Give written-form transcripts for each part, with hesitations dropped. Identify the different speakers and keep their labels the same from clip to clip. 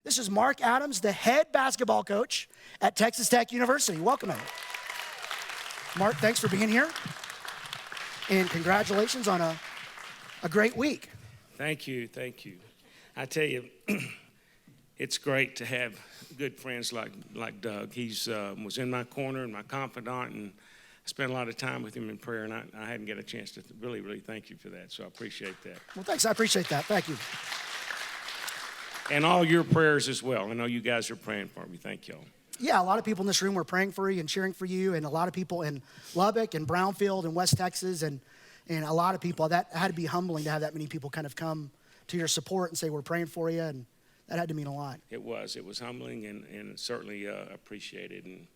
Speaker 1: This is Mark Adams, the head basketball coach at Texas Tech University. Welcome him. Mark, thanks for being here. And congratulations on a great week.
Speaker 2: Thank you. I tell you, it's great to have good friends like Doug. He's was in my corner and my confidant, and I spent a lot of time with him in prayer, and I hadn't got a chance to really thank you for that, so I appreciate that.
Speaker 1: Well, thanks. I appreciate that. Thank you.
Speaker 2: And all your prayers as well. I know you guys are praying for me. Thank y'all.
Speaker 1: Yeah, a lot of people in this room were praying for you and cheering for you, and a lot of people in Lubbock and Brownfield and West Texas, and a lot of people. That had to be humbling to have that many people kind of come to your support and say, we're praying for you, and that had to mean a lot.
Speaker 2: It was humbling and certainly appreciated, and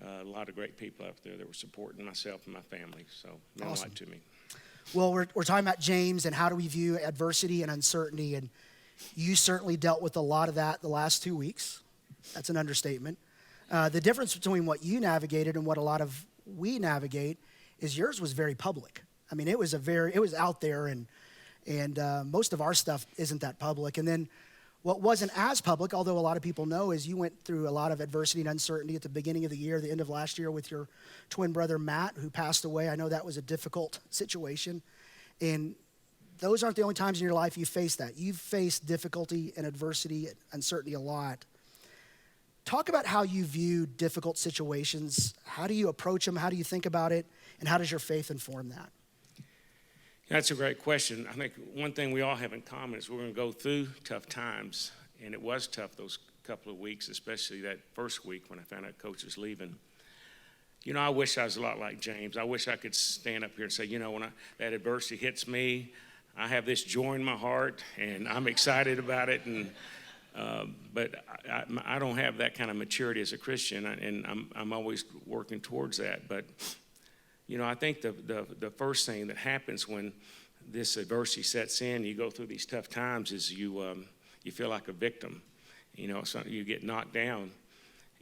Speaker 2: a lot of great people out there that were supporting myself and my family, so it meant a lot to me.
Speaker 1: Well, we're talking about James and how do we view adversity and uncertainty, and you certainly dealt with a lot of that the last 2 weeks. That's an understatement. The difference between what you navigated and what a lot of we navigate is yours was very public. I mean, it was out there, and most of our stuff isn't that public. And then what wasn't as public, although a lot of people know, is you went through a lot of adversity and uncertainty at the beginning of the year, the end of last year, with your twin brother, Matt, who passed away. I know that was a difficult situation. And those aren't the only times in your life you face that. You've faced difficulty and adversity and uncertainty a lot. Talk about how you view difficult situations. How do you approach them? How do you think about it? And how does your faith inform that?
Speaker 2: That's a great question. I think one thing we all have in common is we're going to go through tough times, and it was tough those couple of weeks, especially that first week when I found out Coach was leaving. You know, I wish I was a lot like James. I wish I could stand up here and say, you know, when that adversity hits me, I have this joy in my heart, and I'm excited about it, but I don't have that kind of maturity as a Christian, and I'm always working towards that. But you know, I think the first thing that happens when this adversity sets in, you go through these tough times, is you feel like a victim. You know, so you get knocked down,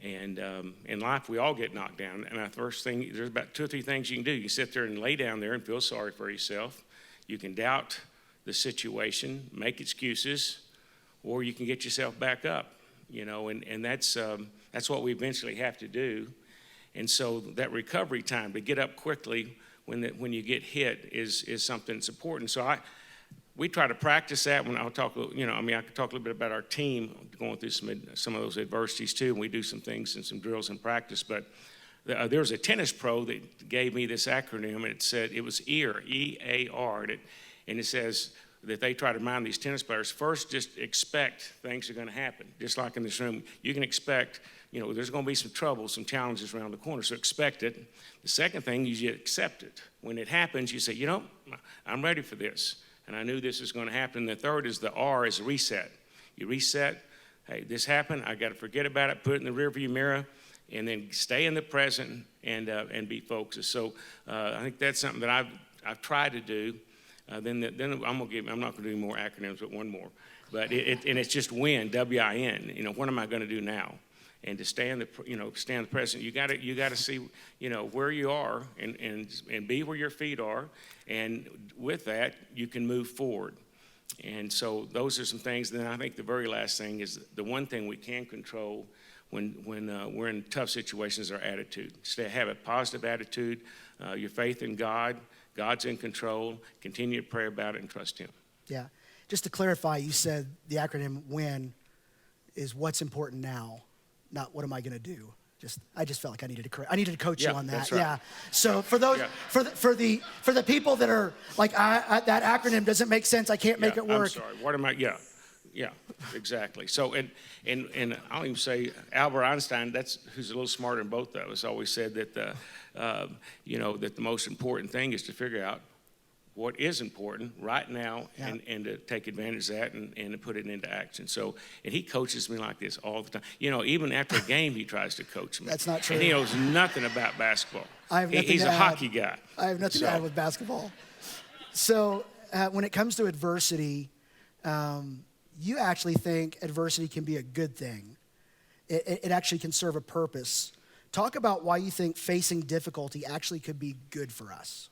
Speaker 2: and in life we all get knocked down. And the first thing, there's about 2 or 3 things you can do. You can sit there and lay down there and feel sorry for yourself. You can doubt the situation, make excuses, or you can get yourself back up. You know, and that's what we eventually have to do. And so that recovery time to get up quickly when you get hit is something that's important. So we try to practice that. When I'll talk, you know, I mean, I could talk a little bit about our team going through some of those adversities too. And we do some things and some drills in practice. But there was a tennis pro that gave me this acronym, and it said it was EAR, E-A-R, and it says that they try to remind these tennis players, first, just expect things are going to happen. Just like in this room, you can expect, you know, there's going to be some trouble, some challenges around the corner, so expect it. The second thing is you accept it. When it happens, you say, you know, I'm ready for this, and I knew this was going to happen. The third is the R, is reset. You reset, hey, this happened, I got to forget about it, put it in the rearview mirror, and then stay in the present and be focused. So I think that's something that I've tried to do. Then I'm not going to do more acronyms, but one more. But it's just win, W-I-N. You know, what am I going to do now? And to stay in the present, you got to see, you know, where you are and be where your feet are, and with that you can move forward. And so those are some things. Then I think the very last thing is the one thing we can control when we're in tough situations, our attitude. Have a positive attitude, your faith in God. God's in control. Continue to pray about it and trust Him.
Speaker 1: Yeah. Just to clarify, you said the acronym WIN is what's important now, not what am I going to do. I just felt like I needed to coach you on that.
Speaker 2: That's right.
Speaker 1: Yeah. So for those for the people that are like that acronym doesn't make sense. I can't make it work.
Speaker 2: I'm sorry. What am I? Yeah, exactly. So and I'll even say Albert Einstein, who's a little smarter than both of us, always said that that the most important thing is to figure out what is important right now and to take advantage of that and to put it into action. So, and he coaches me like this all the time. You know, even after a game, he tries to coach me.
Speaker 1: That's not true.
Speaker 2: And he knows nothing about basketball. He's a hockey guy.
Speaker 1: I have nothing to add with basketball. So when it comes to adversity, you actually think adversity can be a good thing. It actually can serve a purpose. Talk about why you think facing difficulty actually could be good for us.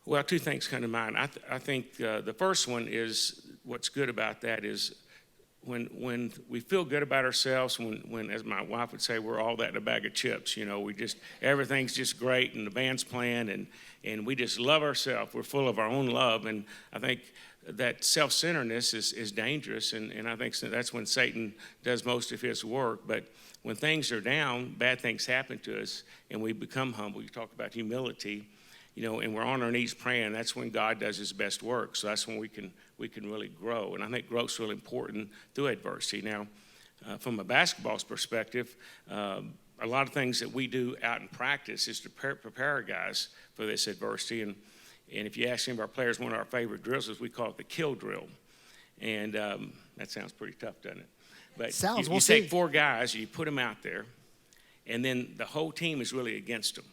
Speaker 2: Well, 2 things come to mind. I think the first one is what's good about that is when we feel good about ourselves, when as my wife would say, we're all that in a bag of chips, everything's just great and the band's playing and we just love ourselves. We're full of our own love. And I think that self-centeredness is dangerous. And I think that's when Satan does most of his work. But when things are down, bad things happen to us and we become humble. You talk about humility, and we're on our knees praying. That's when God does his best work. So that's when we can really grow. And I think growth's really important through adversity. Now, from a basketball's perspective, a lot of things that we do out in practice is to prepare our guys for this adversity. And if you ask any of our players, one of our favorite drills is we call it the kill drill. And that sounds pretty tough, doesn't it? But you take 4 guys, you put them out there, and then the whole team is really against them.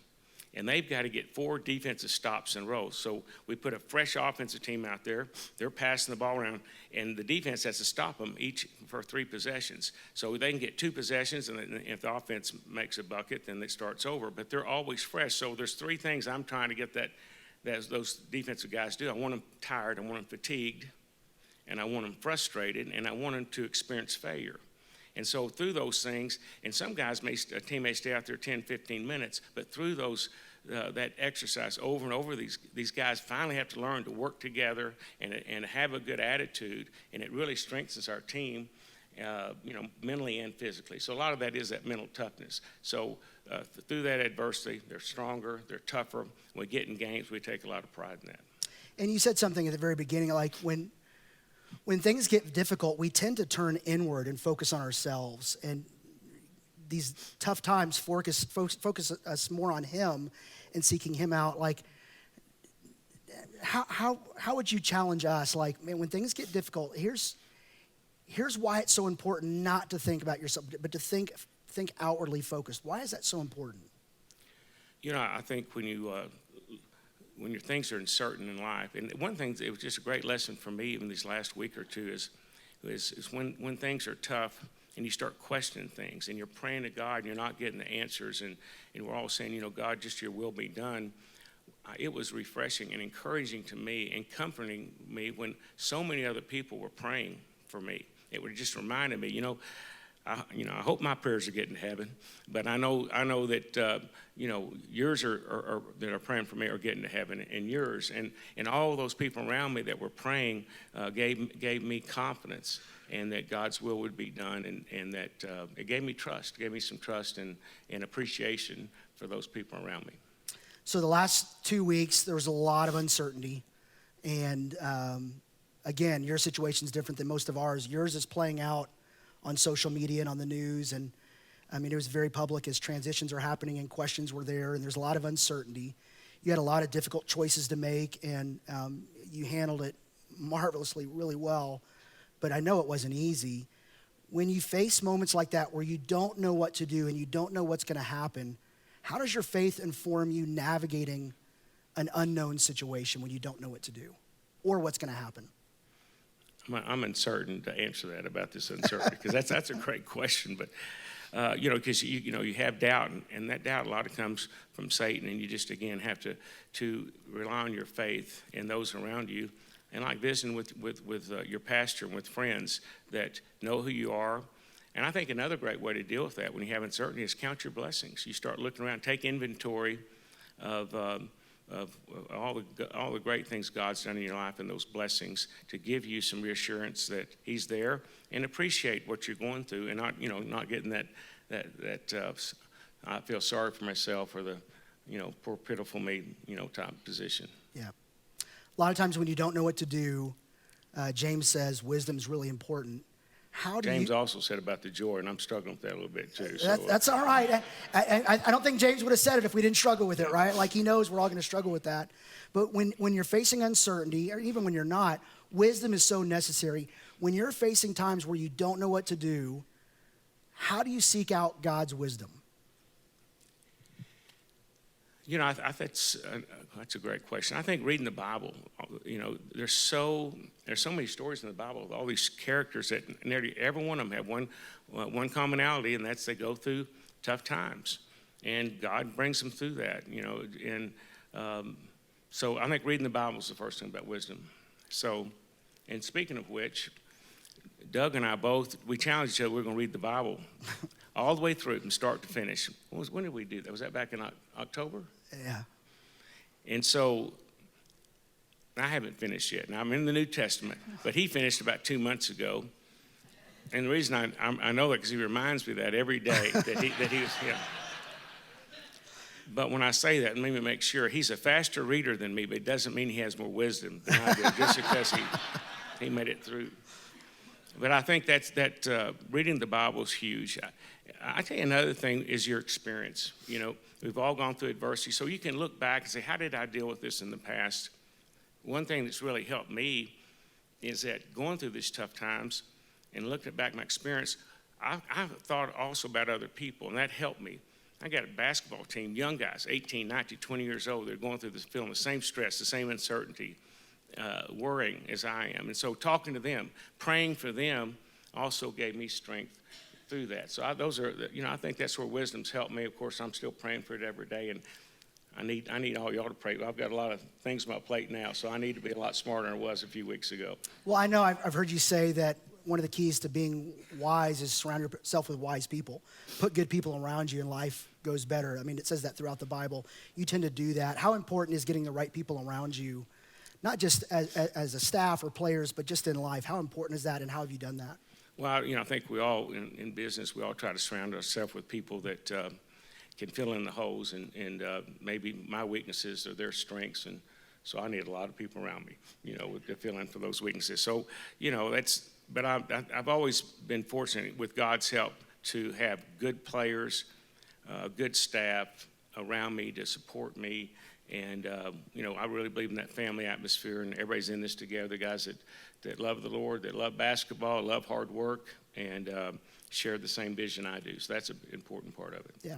Speaker 2: And they've got to get 4 defensive stops in a row. So we put a fresh offensive team out there. They're passing the ball around, and the defense has to stop them each for 3 possessions. So they can get 2 possessions, and then if the offense makes a bucket, then it starts over. But they're always fresh. So there's 3 things I'm trying to get those defensive guys do. I want them tired. I want them fatigued. And I want them frustrated. And I want them to experience failure. And so through those things, and some guys a team may stay out there 10, 15 minutes, but through that exercise over and over, these guys finally have to learn to work together and have a good attitude, and it really strengthens our team, mentally and physically. So a lot of that is that mental toughness. So through that adversity, they're stronger, they're tougher. When we get in games, we take a lot of pride in that.
Speaker 1: And you said something at the very beginning, like when things get difficult, we tend to turn inward and focus on ourselves. And these tough times focus us more on him and seeking him out. Like, how would you challenge us? Like, man, when things get difficult, here's why it's so important not to think about yourself, but to think outwardly focused. Why is that so important?
Speaker 2: I think when your things are uncertain in life, and one thing, it was just a great lesson for me even these last week or two is when things are tough and you start questioning things and you're praying to God and you're not getting the answers and we're all saying, God, just your will be done. It was refreshing and encouraging to me and comforting me when so many other people were praying for me. It would just reminded me, I hope my prayers are getting to heaven, but I know that yours are that are praying for me are getting to heaven, and yours and all those people around me that were praying gave me confidence, and that God's will would be done, and that it gave me some trust and appreciation for those people around me.
Speaker 1: So the last 2 weeks, there was a lot of uncertainty, and again, your situation is different than most of ours. Yours is playing out on social media and on the news. And I mean, it was very public as transitions are happening and questions were there, and there's a lot of uncertainty. You had a lot of difficult choices to make, and you handled it marvelously, really well. But I know it wasn't easy. When you face moments like that where you don't know what to do and you don't know what's going to happen, how does your faith inform you navigating an unknown situation when you don't know what to do or what's going to happen?
Speaker 2: I'm uncertain to answer that about this uncertainty because that's a great question. But because you have doubt, and that doubt a lot of comes from Satan, and you just again have to rely on your faith and those around you, and like visiting with your pastor and with friends that know who you are. And I think another great way to deal with that when you have uncertainty is count your blessings. You start looking around, take inventory of all the great things God's done in your life and those blessings to give you some reassurance that He's there, and appreciate what you're going through, and not getting that I feel sorry for myself or the poor pitiful me type position.
Speaker 1: Yeah, a lot of times when you don't know what to do, James says wisdom is really important.
Speaker 2: James also said about the joy, and I'm struggling with that a little bit too.
Speaker 1: That's all right. I don't think James would have said it if we didn't struggle with it, right? Like he knows we're all going to struggle with that. But when you're facing uncertainty, or even when you're not, wisdom is so necessary. When you're facing times where you don't know what to do, how do you seek out God's wisdom?
Speaker 2: I that's a great question. I think reading the Bible, there's so many stories in the Bible of all these characters that nearly every one of them have one commonality, and that's they go through tough times, and God brings them through that. So I think reading the Bible is the first thing about wisdom. So, and speaking of which, Doug and I both, we challenged each other, we're going to read the Bible all the way through from start to finish. When did we do that? Was that back in October?
Speaker 1: Yeah.
Speaker 2: And so I haven't finished yet. Now I'm in the New Testament, but he finished about 2 months ago. And the reason I know that because he reminds me that every day that he was, yeah. But when I say that, let me make sure he's a faster reader than me, but it doesn't mean he has more wisdom than I do, just because he made it through. But I think that reading the Bible is huge. I tell you another thing is your experience. You know, we've all gone through adversity, so you can look back and say, how did I deal with this in the past? One thing that's really helped me is that going through these tough times and looking back at my experience, I've thought also about other people, and that helped me. I got a basketball team, young guys, 18, 19, 20 years old. They're going through this, feeling the same stress, the same uncertainty, worrying as I am. And so talking to them, praying for them also gave me strength through that. So those are, you know, I think that's where wisdom's helped me. Of course, I'm still praying for it every day, and I need all y'all to pray. I've got a lot of things on my plate now, so I need to be a lot smarter than I was a few weeks ago.
Speaker 1: Well, I know I've heard you say that one of the keys to being wise is surround yourself with wise people. Put good people around you and life goes better. I mean, it says that throughout the Bible. You tend to do that. How important is getting the right people around you, not just as a staff or players, but just in life? How important is that, and how have you done that?
Speaker 2: Well, you know, I think we all, in business, we all try to surround ourselves with people that can fill in the holes, and maybe my weaknesses are their strengths, and so I need a lot of people around me, you know, to fill in for those weaknesses. So, you know, but I've always been fortunate with God's help to have good players, good staff around me to support me. And, you know, I really believe in that family atmosphere, and everybody's in this together, guys that love the Lord, that love basketball, love hard work, and share the same vision I do. So that's an important part of it.
Speaker 1: Yeah.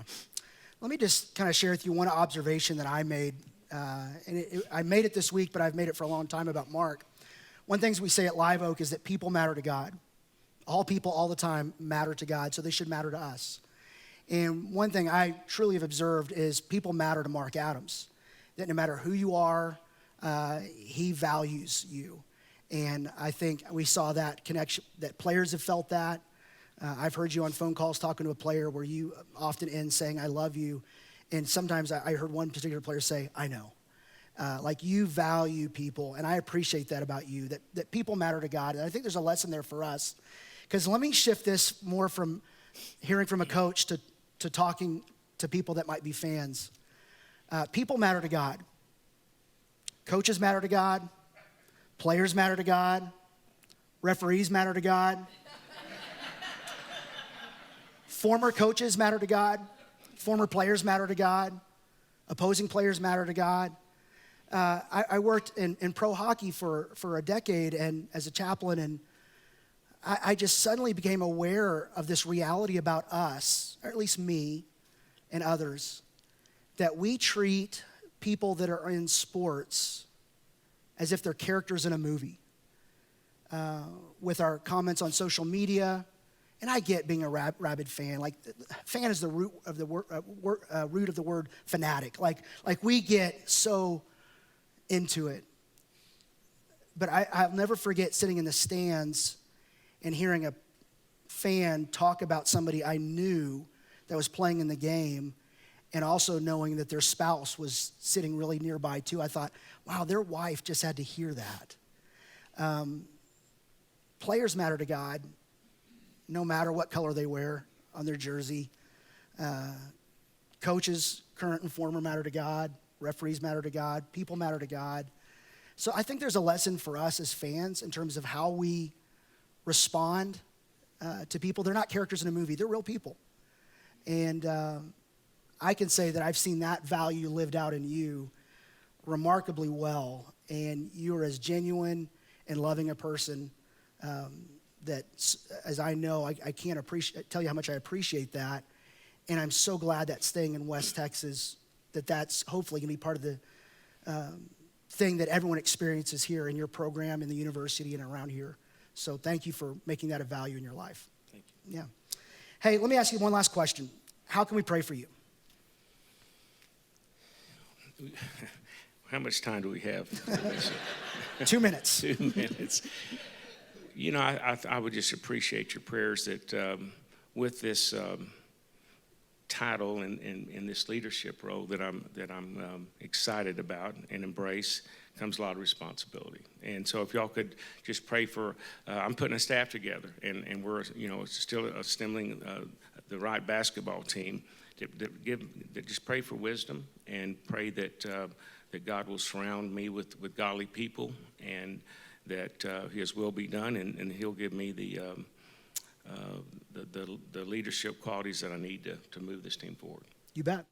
Speaker 1: Let me just kind of share with you one observation that I made. I made it this week, but I've made it for a long time about Mark. One of the things we say at Live Oak is that people matter to God. All people all the time matter to God, so they should matter to us. And one thing I truly have observed is people matter to Mark Adams. That no matter who you are, he values you. And I think we saw that connection, that players have felt that. I've heard you on phone calls talking to a player where you often end saying, I love you. And sometimes I heard one particular player say, I know. Like you value people, and I appreciate that about you, that people matter to God. And I think there's a lesson there for us. Because let me shift this more from hearing from a coach to talking to people that might be fans. People matter to God. Coaches matter to God. Players matter to God. Referees matter to God. Former coaches matter to God. Former players matter to God. Opposing players matter to God. I worked in pro hockey for a decade and as a chaplain, and I just suddenly became aware of this reality about us, or at least me and others, that we treat people that are in sports as if they're characters in a movie. With our comments on social media, and I get being a rabid fan. Like, fan is the root of the word fanatic. Like we get so into it. But I'll never forget sitting in the stands and hearing a fan talk about somebody I knew that was playing in the game, and also knowing that their spouse was sitting really nearby too. I thought, wow, their wife just had to hear that. Players matter to God, no matter what color they wear on their jersey. Coaches, current and former, matter to God. Referees matter to God. People matter to God. So I think there's a lesson for us as fans in terms of how we respond to people. They're not characters in a movie. They're real people. And I can say that I've seen that value lived out in you remarkably well. And you're as genuine and loving a person that, as I know, I can't tell you how much I appreciate that. And I'm so glad that staying in West Texas, that's hopefully going to be part of the thing that everyone experiences here in your program, in the university, and around here. So thank you for making that a value in your life.
Speaker 2: Thank you.
Speaker 1: Yeah. Hey, let me ask you one last question. How can we pray for you? How
Speaker 2: much time do we have?
Speaker 1: 2 minutes.
Speaker 2: 2 minutes. I would just appreciate your prayers that with this title and this leadership role that I'm excited about and embrace comes a lot of responsibility. And so if y'all could just pray for, I'm putting a staff together, and we're still assembling the right basketball team. That just pray for wisdom and pray that that God will surround me with godly people, and that His will be done, and He'll give me the leadership qualities that I need to move this team forward.
Speaker 1: You bet.